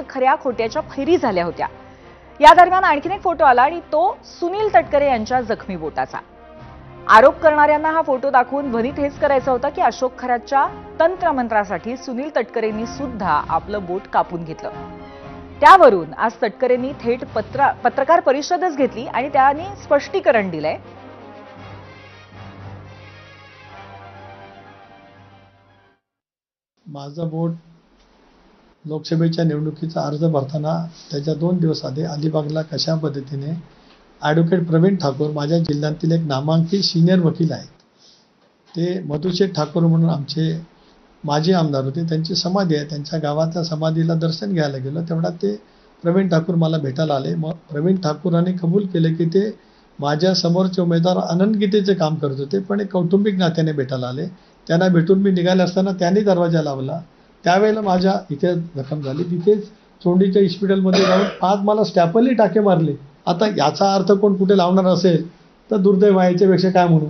खऱ्या खोट्याच्या फैरी झाल्या होत्या। या दरम्यान आणखीन एक फोटो आला आणि तो सुनील तटकरे यांच्या जखमी बोटाचा। आरोप करणाऱ्यांना हा फोटो दाखवून ध्वनीत हेच करायचं होतं की अशोक खरातच्या तंत्रमंत्रासाठी सुनील तटकरेंनी सुद्धा आपलं बोट कापून घेतलं। त्यावरून आज तटकरेंनी थेट पत्रकार परिषदच घेतली आणि त्यांनी स्पष्टीकरण दिलंय। माझं बोट लोकसभेच्या निवडणुकीचा अर्ज भरताना त्याच्या 2 दिवस आधी अलिबागला कशा पद्धतीने ॲडव्होकेट प्रवीण ठाकूर माझ्या जिल्ह्यातील एक नामांकित सिनियर वकील आहेत, ते मधुशेठ ठाकूर म्हणून आमचे माजी आमदार होते, त्यांची समाधी आहे, त्यांच्या गावातल्या समाधीला दर्शन घ्यायला गेलो तेवढा ते प्रवीण ठाकूर मला भेटायला आले। मग प्रवीण ठाकूरांनी कबूल केले की ते माझ्या समोरचे उमेदवार आनंद गीतेचे काम करत होते, पण एक कौटुंबिक नात्याने भेटायला आले। त्यांना भेटून मी निघाले असताना त्यांनी दरवाजा लावला। त्यावेळेला माझ्या इथे जखम झाली, तिथेच चोंडीच्या हॉस्पिटलमध्ये जाऊन आज मला स्टॅपलनी टाके मारले। आता याचा अर्थ कोण कुठे लावणार असेल तर दुर्दैव आहे, याच्यापेक्षा काय म्हणू।